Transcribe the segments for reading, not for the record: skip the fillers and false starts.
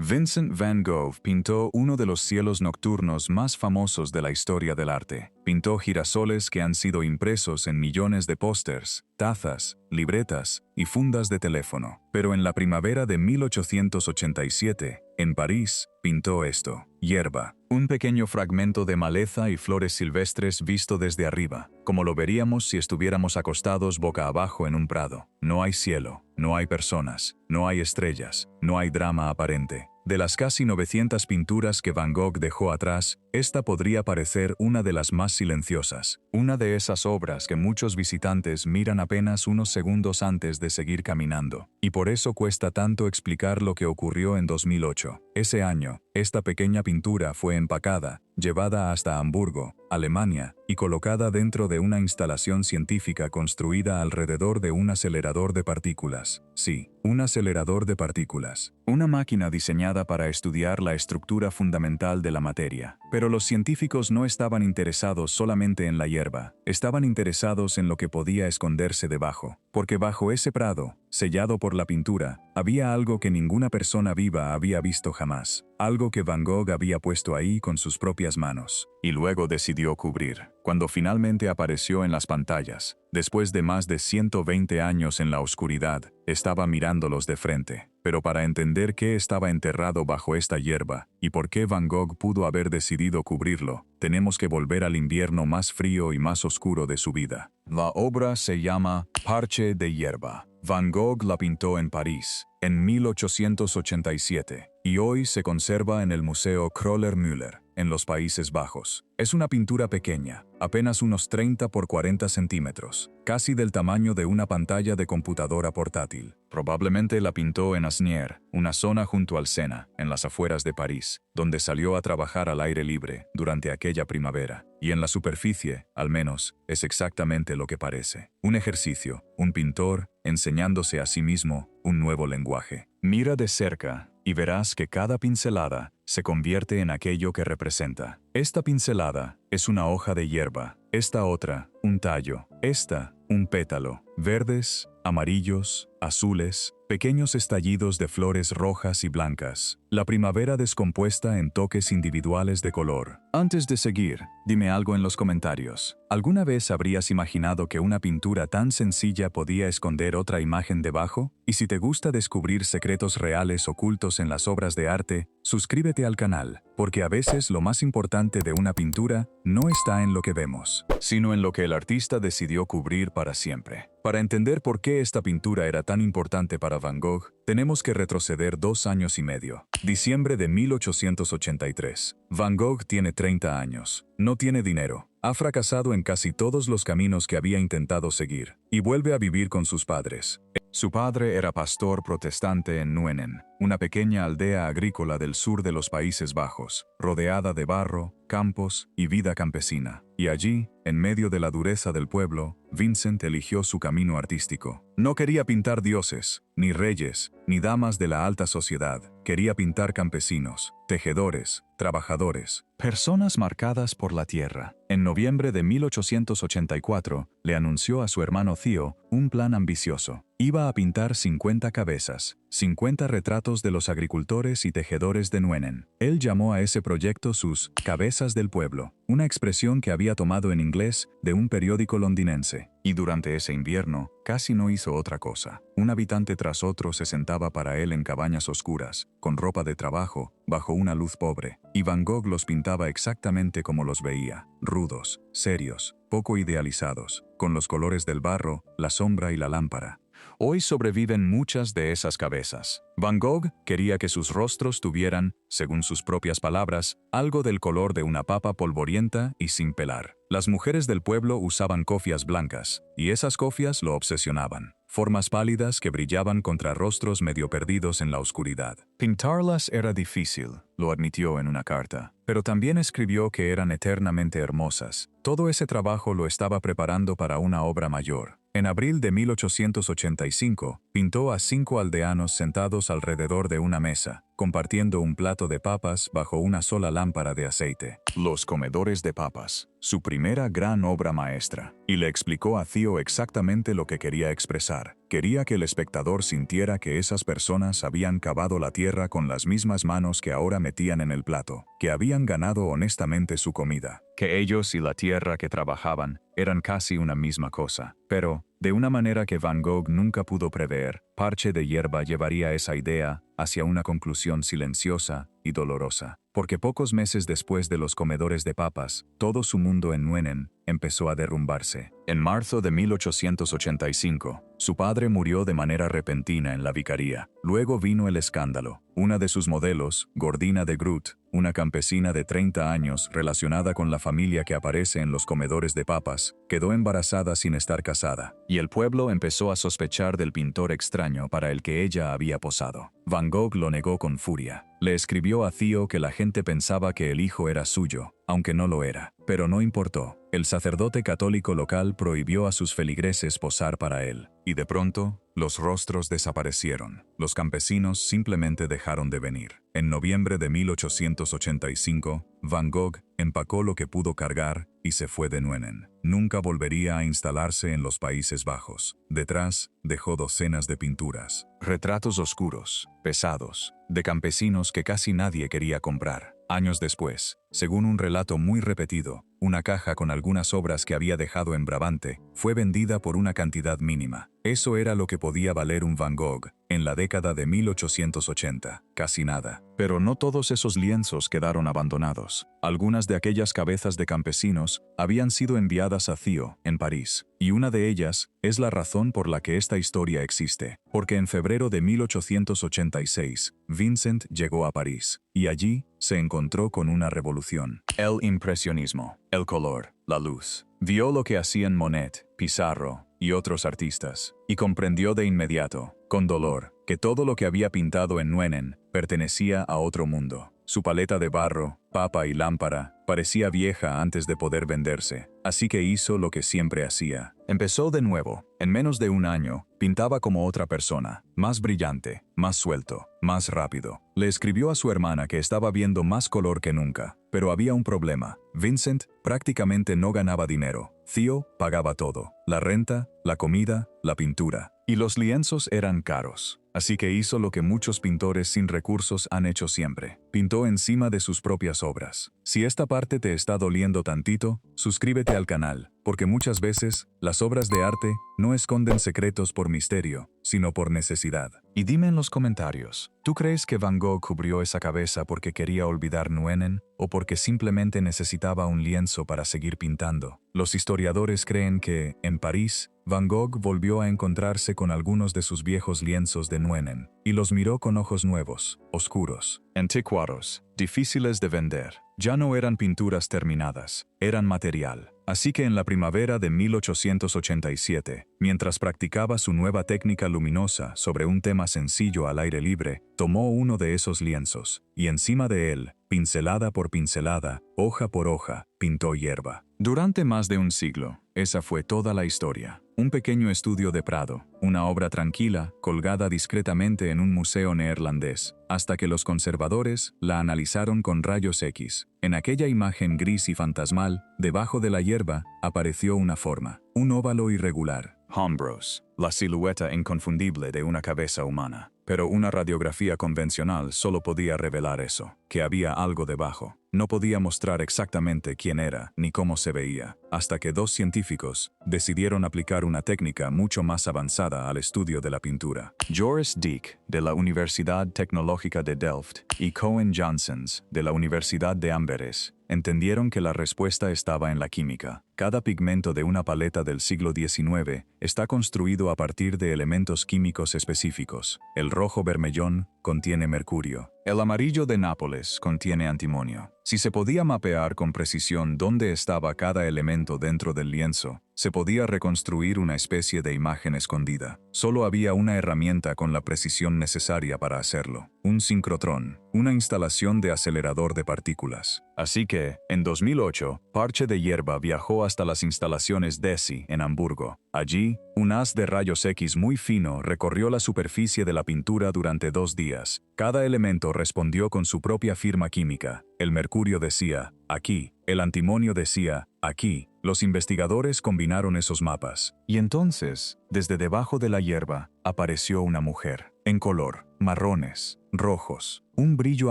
Vincent van Gogh pintó uno de los cielos nocturnos más famosos de la historia del arte. Pintó girasoles que han sido impresos en millones de pósters, tazas, libretas y fundas de teléfono. Pero en la primavera de 1887, en París, pintó esto: hierba, un pequeño fragmento de maleza y flores silvestres visto desde arriba, como lo veríamos si estuviéramos acostados boca abajo en un prado. No hay cielo, no hay personas, no hay estrellas, no hay drama aparente. De las casi 900 pinturas que Van Gogh dejó atrás, esta podría parecer una de las más silenciosas. Una de esas obras que muchos visitantes miran apenas unos segundos antes de seguir caminando. Y por eso cuesta tanto explicar lo que ocurrió en 2008. Ese año, esta pequeña pintura fue empacada, llevada hasta Hamburgo, Alemania, y colocada dentro de una instalación científica construida alrededor de un acelerador de partículas. Sí, un acelerador de partículas. Una máquina diseñada para estudiar la estructura fundamental de la materia. Pero los científicos no estaban interesados solamente en la hierba, estaban interesados en lo que podía esconderse debajo. Porque bajo ese prado, sellado por la pintura, había algo que ninguna persona viva había visto jamás. Algo que Van Gogh había puesto ahí con sus propias manos. Y luego decidió cubrir. Cuando finalmente apareció en las pantallas, después de más de 120 años en la oscuridad, estaba mirándolos de frente. Pero para entender qué estaba enterrado bajo esta hierba, y por qué Van Gogh pudo haber decidido cubrirlo, tenemos que volver al invierno más frío y más oscuro de su vida. La obra se llama Parche de hierba. Van Gogh la pintó en París, en 1887, y hoy se conserva en el Museo Kröller-Müller, en los Países Bajos. Es una pintura pequeña, apenas unos 30 por 40 centímetros, casi del tamaño de una pantalla de computadora portátil. Probablemente la pintó en Asnières, una zona junto al Sena, en las afueras de París, donde salió a trabajar al aire libre durante aquella primavera. Y en la superficie, al menos, es exactamente lo que parece. Un ejercicio, un pintor enseñándose a sí mismo un nuevo lenguaje. Mira de cerca y verás que cada pincelada se convierte en aquello que representa. Esta pincelada es una hoja de hierba, esta otra, un tallo, esta, un pétalo, verdes, amarillos, azules, pequeños estallidos de flores rojas y blancas. La primavera descompuesta en toques individuales de color. Antes de seguir, dime algo en los comentarios. ¿Alguna vez habrías imaginado que una pintura tan sencilla podía esconder otra imagen debajo? Y si te gusta descubrir secretos reales ocultos en las obras de arte, suscríbete al canal, porque a veces lo más importante de una pintura no está en lo que vemos, sino en lo que el artista decidió cubrir para siempre. Para entender por qué esta pintura era tan importante para Van Gogh, tenemos que retroceder 2 años y medio. Diciembre de 1883. Van Gogh tiene 30 años. No tiene dinero. Ha fracasado en casi todos los caminos que había intentado seguir, y vuelve a vivir con sus padres. Su padre era pastor protestante en Nuenen, una pequeña aldea agrícola del sur de los Países Bajos, rodeada de barro, campos y vida campesina. Y allí, en medio de la dureza del pueblo, Vincent eligió su camino artístico. No quería pintar dioses, ni reyes, ni damas de la alta sociedad. Quería pintar campesinos, tejedores, trabajadores, personas marcadas por la tierra. En noviembre de 1884, le anunció a su hermano Theo un plan ambicioso. Iba a pintar 50 cabezas, 50 retratos de los agricultores y tejedores de Nuenen. Él llamó a ese proyecto sus «cabezas del pueblo», una expresión que había tomado en inglés de un periódico londinense. Y durante ese invierno, casi no hizo otra cosa. Un habitante tras otro se sentaba para él en cabañas oscuras, con ropa de trabajo, bajo una luz pobre. Y Van Gogh los pintaba exactamente como los veía, rudos, serios, poco idealizados, con los colores del barro, la sombra y la lámpara. Hoy sobreviven muchas de esas cabezas. Van Gogh quería que sus rostros tuvieran, según sus propias palabras, algo del color de una papa polvorienta y sin pelar. Las mujeres del pueblo usaban cofias blancas, y esas cofias lo obsesionaban. Formas pálidas que brillaban contra rostros medio perdidos en la oscuridad. Pintarlas era difícil, lo admitió en una carta, pero también escribió que eran eternamente hermosas. Todo ese trabajo lo estaba preparando para una obra mayor. En abril de 1885, pintó a 5 aldeanos sentados alrededor de una mesa, compartiendo un plato de papas bajo una sola lámpara de aceite. Los comedores de papas, su primera gran obra maestra. Y le explicó a Theo exactamente lo que quería expresar. Quería que el espectador sintiera que esas personas habían cavado la tierra con las mismas manos que ahora metían en el plato, que habían ganado honestamente su comida, que ellos y la tierra que trabajaban eran casi una misma cosa. Pero, de una manera que Van Gogh nunca pudo prever, Parche de Hierba llevaría esa idea hacia una conclusión silenciosa y dolorosa. Porque pocos meses después de los comedores de papas, todo su mundo en Nuenen empezó a derrumbarse. En marzo de 1885, su padre murió de manera repentina en la vicaría. Luego vino el escándalo. Una de sus modelos, Gordina de Groot, una campesina de 30 años relacionada con la familia que aparece en los comedores de papas, quedó embarazada sin estar casada, y el pueblo empezó a sospechar del pintor extraño para el que ella había posado. Van Gogh lo negó con furia. Le escribió a Theo que la gente pensaba que el hijo era suyo, aunque no lo era. Pero no importó. El sacerdote católico local prohibió a sus feligreses posar para él. Y de pronto, los rostros desaparecieron. Los campesinos simplemente dejaron de venir. En noviembre de 1885, Van Gogh empacó lo que pudo cargar y se fue de Nuenen. Nunca volvería a instalarse en los Países Bajos. Detrás, dejó docenas de pinturas. Retratos oscuros, pesados, de campesinos que casi nadie quería comprar. Años después, según un relato muy repetido, una caja con algunas obras que había dejado en Brabante fue vendida por una cantidad mínima. Eso era lo que podía valer un Van Gogh en la década de 1880, casi nada. Pero no todos esos lienzos quedaron abandonados. Algunas de aquellas cabezas de campesinos habían sido enviadas a Theo, en París, y una de ellas es la razón por la que esta historia existe, porque en febrero de 1886, Vincent llegó a París, y allí se encontró con una revolución. El impresionismo, el color, la luz. Vio lo que hacían Monet, Pissarro y otros artistas, y comprendió de inmediato, con dolor, que todo lo que había pintado en Nuenen pertenecía a otro mundo. Su paleta de barro, papa y lámpara parecía vieja antes de poder venderse, así que hizo lo que siempre hacía. Empezó de nuevo. En menos de un año, pintaba como otra persona, más brillante, más suelto, más rápido. Le escribió a su hermana que estaba viendo más color que nunca, pero había un problema. Vincent prácticamente no ganaba dinero. Theo pagaba todo: la renta, la comida, la pintura. Y los lienzos eran caros. Así que hizo lo que muchos pintores sin recursos han hecho siempre. Pintó encima de sus propias obras. Si esta parte te está doliendo tantito, suscríbete al canal, porque muchas veces, las obras de arte no esconden secretos por misterio, sino por necesidad. Y dime en los comentarios, ¿tú crees que Van Gogh cubrió esa cabeza porque quería olvidar Nuenen o porque simplemente necesitaba un lienzo para seguir pintando? Los historiadores creen que, en París, Van Gogh volvió a encontrarse con algunos de sus viejos lienzos de Nuenen y los miró con ojos nuevos, oscuros, anticuados, difíciles de vender. Ya no eran pinturas terminadas, eran material. Así que en la primavera de 1887, mientras practicaba su nueva técnica luminosa sobre un tema sencillo al aire libre, tomó uno de esos lienzos y encima de él, pincelada por pincelada, hoja por hoja, pintó hierba. Durante más de un siglo, esa fue toda la historia. Un pequeño estudio de Prado, una obra tranquila, colgada discretamente en un museo neerlandés, hasta que los conservadores la analizaron con rayos X. En aquella imagen gris y fantasmal, debajo de la hierba, apareció una forma, un óvalo irregular. Hombros, la silueta inconfundible de una cabeza humana. Pero una radiografía convencional solo podía revelar eso, que había algo debajo. No podía mostrar exactamente quién era ni cómo se veía, hasta que dos científicos decidieron aplicar una técnica mucho más avanzada al estudio de la pintura. Joris Dijk, de la Universidad Tecnológica de Delft, y Cohen Janssens, de la Universidad de Amberes, entendieron que la respuesta estaba en la química. Cada pigmento de una paleta del siglo XIX está construido a partir de elementos químicos específicos. El rojo bermellón contiene mercurio. El amarillo de Nápoles contiene antimonio. Si se podía mapear con precisión dónde estaba cada elemento dentro del lienzo, se podía reconstruir una especie de imagen escondida. Solo había una herramienta con la precisión necesaria para hacerlo: un sincrotrón, una instalación de acelerador de partículas. Así que, en 2008, Parche de Hierba viajó hasta las instalaciones DESY en Hamburgo. Allí, un haz de rayos X muy fino recorrió la superficie de la pintura durante 2 días. Cada elemento respondió con su propia firma química. El mercurio decía, aquí; el antimonio decía, aquí. Los investigadores combinaron esos mapas. Y entonces, desde debajo de la hierba, apareció una mujer, en color, marrones, rojos, un brillo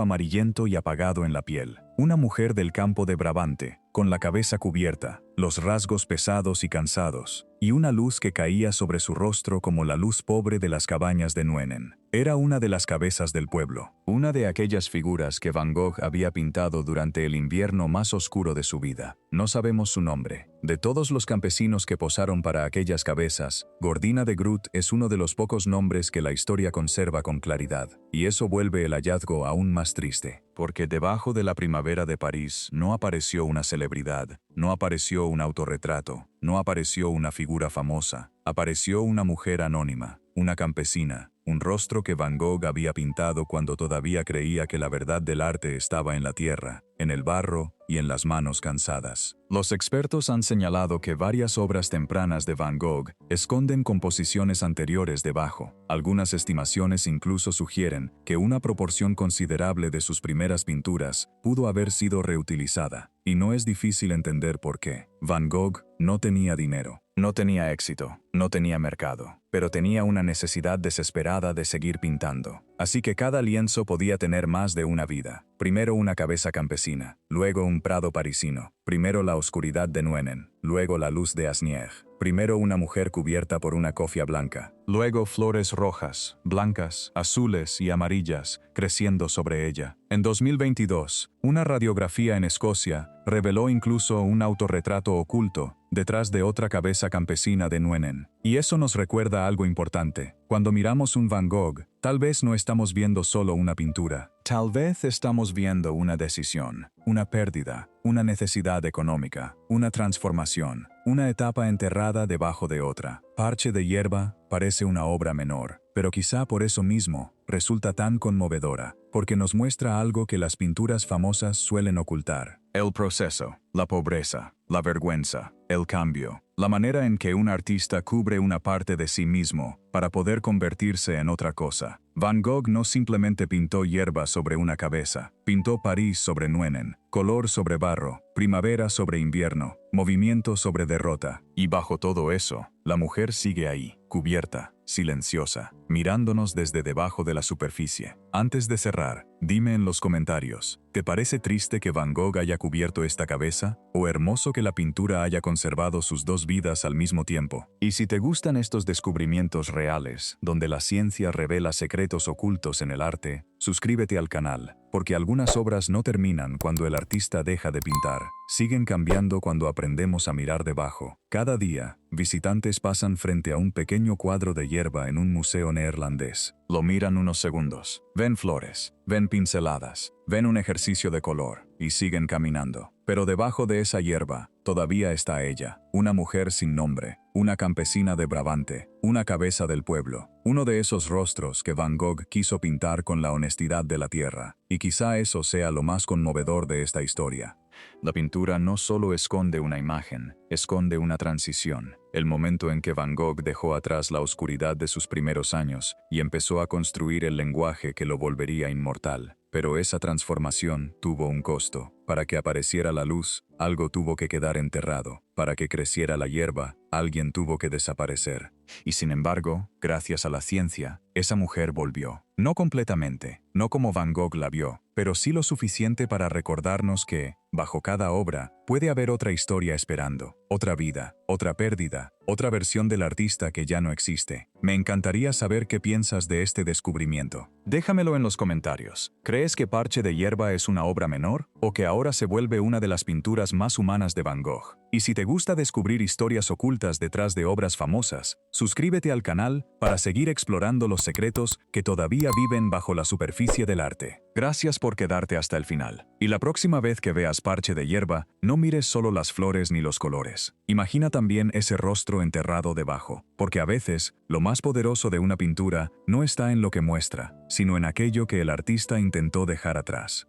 amarillento y apagado en la piel. Una mujer del campo de Brabante, con la cabeza cubierta, los rasgos pesados y cansados, y una luz que caía sobre su rostro como la luz pobre de las cabañas de Nuenen. Era una de las cabezas del pueblo, una de aquellas figuras que Van Gogh había pintado durante el invierno más oscuro de su vida. No sabemos su nombre. De todos los campesinos que posaron para aquellas cabezas, Gordina de Groot es uno de los pocos nombres que la historia conserva con claridad, y eso vuelve el hallazgo aún más triste, porque debajo de la primavera de París no apareció una celebridad, no apareció un autorretrato, no apareció una figura famosa, apareció una mujer anónima, una campesina, un rostro que Van Gogh había pintado cuando todavía creía que la verdad del arte estaba en la tierra, en el barro y en las manos cansadas. Los expertos han señalado que varias obras tempranas de Van Gogh esconden composiciones anteriores debajo. Algunas estimaciones incluso sugieren que una proporción considerable de sus primeras pinturas pudo haber sido reutilizada, y no es difícil entender por qué. Van Gogh no tenía dinero, no tenía éxito, no tenía mercado, pero tenía una necesidad desesperada de seguir pintando. Así que cada lienzo podía tener más de una vida. Primero una cabeza campesina, luego un prado parisino, primero la oscuridad de Nuenen, luego la luz de Asnières, primero una mujer cubierta por una cofia blanca, luego flores rojas, blancas, azules y amarillas creciendo sobre ella. En 2022, una radiografía en Escocia reveló incluso un autorretrato oculto detrás de otra cabeza campesina de Nuenen. Y eso nos recuerda algo importante. Cuando miramos un Van Gogh, tal vez no estamos viendo solo una pintura. Tal vez estamos viendo una decisión, una pérdida, una necesidad económica, una transformación, una etapa enterrada debajo de otra. Parche de Hierba parece una obra menor, pero quizá por eso mismo resulta tan conmovedora, porque nos muestra algo que las pinturas famosas suelen ocultar: el proceso, la pobreza, la vergüenza, el cambio, la manera en que un artista cubre una parte de sí mismo para poder convertirse en otra cosa. Van Gogh no simplemente pintó hierba sobre una cabeza, pintó París sobre Nuenen, color sobre barro, primavera sobre invierno, movimiento sobre derrota. Y bajo todo eso, la mujer sigue ahí, cubierta, silenciosa, mirándonos desde debajo de la superficie. Antes de cerrar, dime en los comentarios, ¿te parece triste que Van Gogh haya cubierto esta cabeza? ¿O hermoso que la pintura haya conservado sus dos vidas al mismo tiempo? Y si te gustan estos descubrimientos reales, donde la ciencia revela secretos ocultos en el arte, suscríbete al canal, porque algunas obras no terminan cuando el artista deja de pintar, siguen cambiando cuando aprendemos a mirar debajo. Cada día, visitantes pasan frente a un pequeño cuadro de hierba en un museo neerlandés. Lo miran unos segundos, ven flores, ven pinceladas, ven un ejercicio de color, y siguen caminando. Pero debajo de esa hierba, todavía está ella, una mujer sin nombre, una campesina de Brabante, una cabeza del pueblo, uno de esos rostros que Van Gogh quiso pintar con la honestidad de la tierra. Y quizá eso sea lo más conmovedor de esta historia. La pintura no solo esconde una imagen, esconde una transición. El momento en que Van Gogh dejó atrás la oscuridad de sus primeros años y empezó a construir el lenguaje que lo volvería inmortal. Pero esa transformación tuvo un costo. Para que apareciera la luz, algo tuvo que quedar enterrado. Para que creciera la hierba, alguien tuvo que desaparecer. Y sin embargo, gracias a la ciencia, esa mujer volvió. No completamente, no como Van Gogh la vio, pero sí lo suficiente para recordarnos que, bajo cada obra, puede haber otra historia esperando, otra vida, otra pérdida, otra versión del artista que ya no existe. Me encantaría saber qué piensas de este descubrimiento. Déjamelo en los comentarios. ¿Crees que Parche de Hierba es una obra menor? ¿O que ahora se vuelve una de las pinturas más humanas de Van Gogh? Y si te gusta descubrir historias ocultas detrás de obras famosas, suscríbete al canal para seguir explorando los secretos que todavía viven bajo la superficie del arte. Gracias por quedarte hasta el final. Y la próxima vez que veas parche de hierba, no mires solo las flores ni los colores. Imagina también ese rostro enterrado debajo, porque a veces, lo más poderoso de una pintura no está en lo que muestra, sino en aquello que el artista intentó dejar atrás.